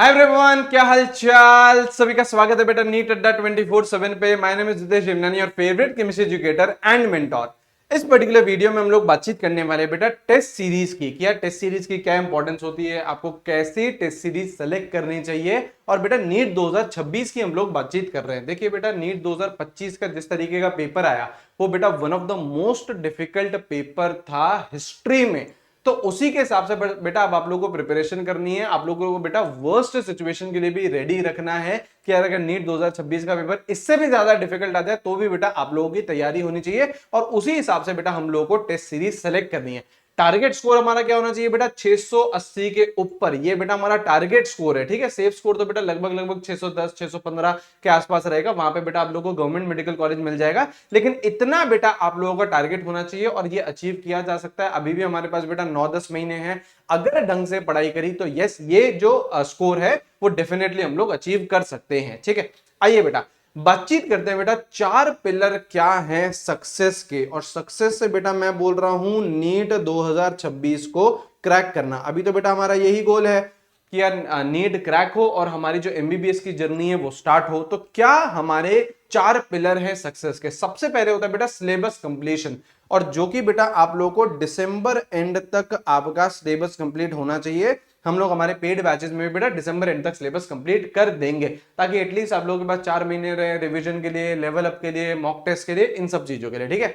Hi everyone, क्या हाल चाल। सभी का स्वागत है बेटा नीट अड्डा 24/7 पे। My name is Jitesh Devnani, your favourite chemistry educator and mentor. इस पर्टिकुलर वीडियो में हम लोग बातचीत करने वाले बेटा टेस्ट सीरीज की। क्या टेस्ट सीरीज की क्या इंपॉर्टेंस होती है, आपको कैसी टेस्ट सीरीज सेलेक्ट करनी चाहिए, और बेटा नीट 2026 की हम लोग बातचीत कर रहे हैं। देखिए बेटा, नीट 2025 का जिस तरीके का पेपर आया वो बेटा one of the most difficult paper था हिस्ट्री में। तो उसी के हिसाब से बेटा अब आप लोगों को प्रिपरेशन करनी है। आप लोगों को बेटा वर्स्ट सिचुएशन के लिए भी रेडी रखना है कि अगर नीट 2026 का पेपर इससे भी ज्यादा डिफिकल्ट आ जाए तो भी बेटा आप लोगों की तैयारी होनी चाहिए, और उसी हिसाब से बेटा हम लोगों को टेस्ट सीरीज सेलेक्ट करनी है। टारगेट स्कोर हमारा क्या होना चाहिए बेटा, 680 के ऊपर। ये बेटा हमारा टारगेट स्कोर है, ठीक है। सेफ स्कोर तो बेटा लगभग 610 615 के आसपास रहेगा। वहां पे बेटा आप लोगों को गवर्नमेंट मेडिकल कॉलेज मिल जाएगा, लेकिन इतना बेटा आप लोगों का टारगेट होना चाहिए और ये अचीव किया जा सकता है। अभी भी हमारे पास बेटा 9-10 महीने हैं। अगर ढंग से पढ़ाई करी तो यस, ये जो स्कोर है वो डेफिनेटली हम लोग अचीव कर सकते हैं, ठीक है। आइए बेटा बातचीत करते हैं बेटा, 4 पिलर क्या हैं सक्सेस के। और सक्सेस से बेटा मैं बोल रहा हूं नीट 2026 को क्रैक करना। अभी तो बेटा हमारा यही गोल है कि यार नीट क्रैक हो और हमारी जो एमबीबीएस की जर्नी है वो स्टार्ट हो। तो क्या हमारे 4 पिलर हैं सक्सेस के। सबसे पहले होता है बेटा सिलेबस कंप्लीशन, और जो कि बेटा आप लोगों को दिसंबर एंड तक आपका सिलेबस कंप्लीट होना चाहिए। हम लोग हमारे पेड बैचेस में भी बेटा दिसंबर एंड तक सिलेबस कंप्लीट कर देंगे, ताकि एटलीस्ट आप लोगों के पास 4 महीने रहे रिवीजन के लिए, लेवल अप के लिए, मॉक टेस्ट के लिए, इन सब चीजों के लिए, ठीक है।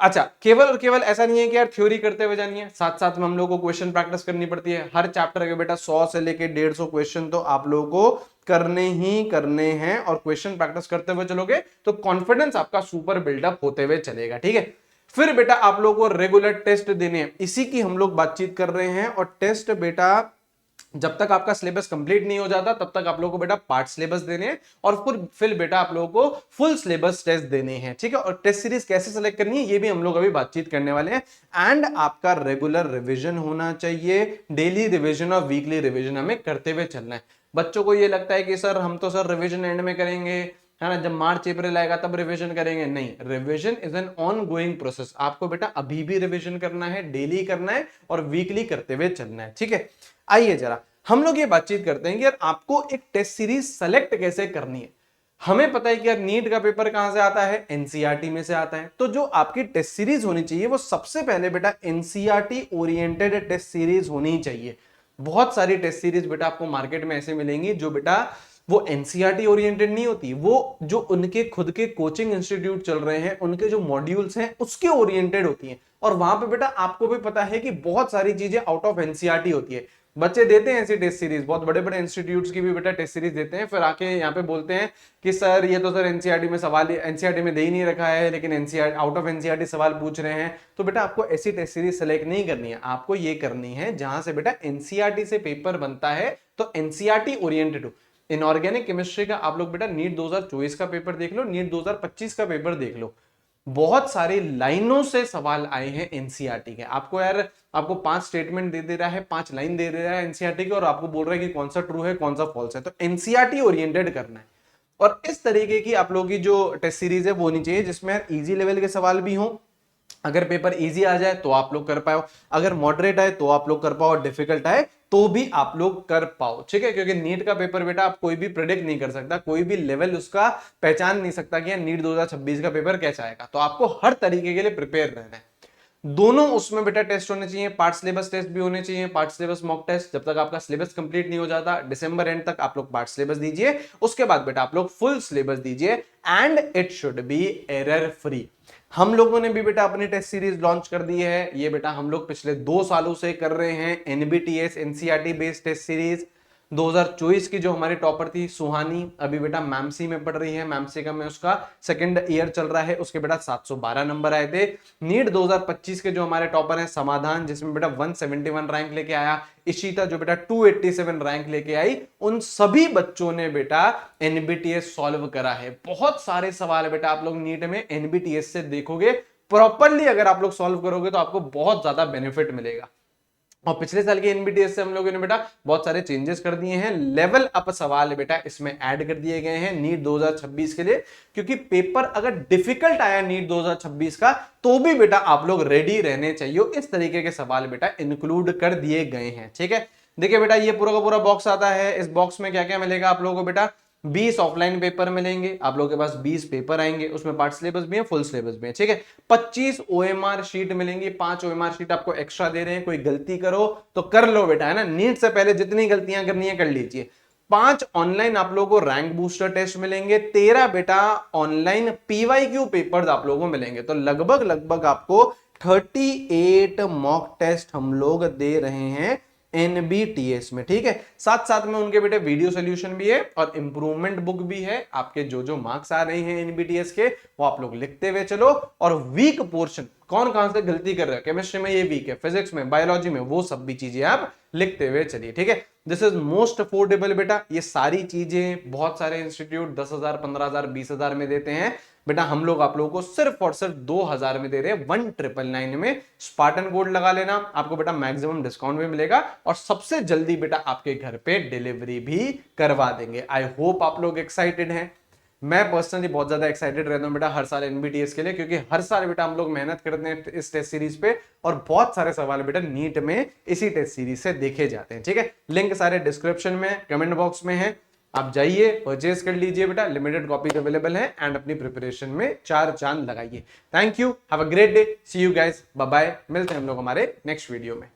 अच्छा, केवल और केवल ऐसा नहीं है कि यार थ्योरी करते हुए जानी है, साथ साथ में हम लोग को क्वेश्चन प्रैक्टिस करनी पड़ती है। हर चैप्टर के बेटा 100 से लेके 150 क्वेश्चन तो आप लोगों को करने ही करने हैं, और क्वेश्चन प्रैक्टिस करते हुए चलोगे तो कॉन्फिडेंस आपका सुपर बिल्डअप होते हुए चलेगा, ठीक है। फिर बेटा आप लोगों को रेगुलर टेस्ट देने हैं, इसी की हम लोग बातचीत कर रहे हैं। और टेस्ट बेटा जब तक आपका सिलेबस कंप्लीट नहीं हो जाता तब तक आप लोगों को बेटा पार्ट सिलेबस देने हैं, और फिर बेटा आप लोगों को फुल सिलेबस टेस्ट देने हैं, ठीक है। और टेस्ट सीरीज कैसे सेलेक्ट करनी है ये भी हम लोग अभी बातचीत करने वाले हैं। एंड आपका रेगुलर रिवीजन होना चाहिए, डेली रिवीजन और वीकली रिवीजन हमें करते हुए चलना है। बच्चों को ये लगता है कि सर हम तो सर रिवीजन एंड में करेंगे, है ना, जब मार्च अप्रैल आएगा तब रिवीजन करेंगे। नहीं, revision is an on going process. आपको बेटा अभी भी रिवीजन करना है, डेली करना है और वीकली करते हुए चलना है, ठीक है। आइए जरा हम लोग ये बातचीत करते हैं कि यार आपको एक टेस्ट सीरीज सेलेक्ट कैसे करनी है। हमें पता है कि यार नीट का पेपर कहां से आता है, एनसीईआरटी में से आता है। तो जो आपकी टेस्ट सीरीज होनी चाहिए वो सबसे पहले बेटा एनसीईआरटी ओरिएंटेड टेस्ट सीरीज होनी चाहिए। बहुत सारी टेस्ट सीरीज बेटा आपको मार्केट में ऐसे मिलेंगी जो बेटा वो एनसीईआरटी ओरिएंटेड नहीं होती, वो जो उनके खुद के कोचिंग इंस्टीट्यूट चल रहे हैं उनके जो मॉड्यूल्स हैं उसके ओरिएंटेड होती हैं। और वहां पे बेटा आपको भी पता है कि बहुत सारी चीजें आउट ऑफ एनसीईआरटी होती है। बच्चे देते हैं ऐसी टेस्ट सीरीज, बहुत बड़े बड़े इंस्टीट्यूट्स की भी बेटा टेस्ट सीरीज देते हैं, फिर आके यहाँ पे बोलते हैं कि सर ये तो सर एनसीईआरटी में सवाल, एनसीईआरटी में दे ही नहीं रखा है, लेकिन एनसीईआरटी आउट ऑफ एनसीईआरटी सवाल पूछ रहे हैं। तो बेटा आपको ऐसी टेस्ट सीरीज सेलेक्ट नहीं करनी है, आपको ये करनी है जहां से बेटा एनसीईआरटी से पेपर बनता है तो एनसीईआरटी ओरिएंटेड हो। इनऑर्गेनिक केमिस्ट्री का आप लोग बेटा नीट 2024 का पेपर देख लो, नीट 2025 का पेपर देख लो, बहुत सारी लाइनों से सवाल आए हैं एनसीईआरटी के। आपको यार आपको 5 स्टेटमेंट दे रहा है, 5 लाइन दे रहा है एनसीईआरटी के, और आपको बोल रहा है कि कौन सा ट्रू है कौन सा फॉल्स है। तो एनसीईआरटी ओरिएंटेड करना है। और इस तरीके की आप लोगों की जो टेस्ट सीरीज है वो होनी चाहिए जिसमें यार इजी लेवल के सवाल भी हों। अगर पेपर इजी आ जाए तो आप लोग कर पाओ, अगर मॉडरेट आए तो आप लोग कर पाओ, और डिफिकल्ट आए तो भी आप लोग कर पाओ, ठीक है। क्योंकि नीट का पेपर बेटा आप कोई भी प्रेडिक्ट नहीं कर सकता, कोई भी लेवल उसका पहचान नहीं सकता कि नीट 2026 का पेपर कैसा आएगा। तो आपको हर तरीके के लिए प्रिपेयर रहना है। दोनों उसमें बेटा टेस्ट होने चाहिए, पार्ट सिलेबस टेस्ट भी होने चाहिए, पार्ट सिलेबस मॉक टेस्ट। जब तक आपका सिलेबस कंप्लीट नहीं हो जाता दिसंबर एंड तक आप लोग पार्ट सिलेबस दीजिए, उसके बाद बेटा आप लोग फुल सिलेबस दीजिए, and it should be error free. हम लोगों ने भी बेटा अपनी टेस्ट सीरीज लॉन्च कर दी है। ये बेटा हम लोग पिछले 2 सालों से कर रहे हैं एनबीटीएस एनसीईआरटी बेस्ड टेस्ट सीरीज। 2024 की जो हमारी टॉपर थी सुहानी, अभी बेटा मैमसी में पढ़ रही है, मैमसी का में उसका सेकंड ईयर चल रहा है, उसके बेटा 712 नंबर आए थे। नीट 2025 के जो हमारे टॉपर हैं समाधान, जिसमें बेटा 171 रैंक लेके आया, इशिता जो बेटा 287 रैंक लेके आई, उन सभी बच्चों ने बेटा एनबीटीएस सॉल्व करा है। बहुत सारे सवाल बेटा आप लोग नीट में एनबीटीएस से देखोगे, प्रॉपरली अगर आप लोग सॉल्व करोगे तो आपको बहुत ज्यादा बेनिफिट मिलेगा। और पिछले साल के एनबीटीएस से हम लोगों ने बेटा बहुत सारे चेंजेस कर दिए हैं, लेवल अप सवाल बेटा इसमें ऐड कर दिए गए हैं नीट 2026 के लिए। क्योंकि पेपर अगर डिफिकल्ट आया नीट 2026 का तो भी बेटा आप लोग रेडी रहने चाहिए, इस तरीके के सवाल बेटा इंक्लूड कर दिए गए हैं, ठीक है। देखिए बेटा ये पूरा का पूरा बॉक्स आता है। इस बॉक्स में क्या क्या मिलेगा आप लोगों को बेटा, 20 ऑफलाइन पेपर मिलेंगे आप लोगों के पास, 20 पेपर आएंगे, उसमें पार्ट सिलेबस भी है, फुल सिलेबस भी है, ठीक है। 25 ओएमआर शीट मिलेंगी, 5 ओएमआर शीट आपको एक्स्ट्रा दे रहे हैं, कोई गलती करो तो कर लो बेटा, है ना, नीट से पहले जितनी गलतियां करनी है कर लीजिए। 5 ऑनलाइन आप लोगों को रैंक बूस्टर टेस्ट मिलेंगे, 13 बेटा ऑनलाइन पीवाईक्यू पेपर्स आप लोगों को मिलेंगे। तो लगभग लगभग आपको 38 मॉक टेस्ट हम लोग दे रहे हैं एनबीटीएस में, ठीक है। साथ साथ में उनके बेटे वीडियो सोल्यूशन भी है और इंप्रूवमेंट बुक भी है। आपके जो जो मार्क्स आ रहे हैं एनबीटीएस के वो आप लोग लिखते हुए चलो, और वीक पोर्शन कौन कहां से गलती कर रहे हैं, केमिस्ट्री में ये वीक है, फिजिक्स में, बायोलॉजी में, वो सब भी चीजें आप लिखते हुए चलिए, ठीक है। दिस इज मोस्ट अफोर्डेबल बेटा, ये सारी चीजें बहुत सारे इंस्टीट्यूट 10,000 15,000 20,000 में देते हैं बेटा, हम लोग आप लोगों को सिर्फ और सिर्फ 2,000 में दे रहे हैं, 1999 में। स्पार्टन कोड लगा लेना, आपको बेटा मैक्सिमम डिस्काउंट भी मिलेगा और सबसे जल्दी बेटा आपके घर पे डिलीवरी भी करवा देंगे। आई होप आप लोग एक्साइटेड हैं। मैं पर्सनली बहुत ज्यादा एक्साइटेड रहता हूं बेटा हर साल एनबीटीएस के लिए, क्योंकि हर साल बेटा हम लोग मेहनत करते हैं इस टेस्ट सीरीज पे, और बहुत सारे सवाल बेटा नीट में इसी टेस्ट सीरीज से देखे जाते हैं, ठीक है। लिंक सारे डिस्क्रिप्शन में, कमेंट बॉक्स में है, आप जाइए परचेज कर लीजिए बेटा, लिमिटेड कॉपीज अवेलेबल है, एंड अपनी प्रिपरेशन में 4 चांद लगाइए। Thank you, have a great day, see you guys, bye bye, मिलते हैं हम लोग हमारे नेक्स्ट वीडियो में।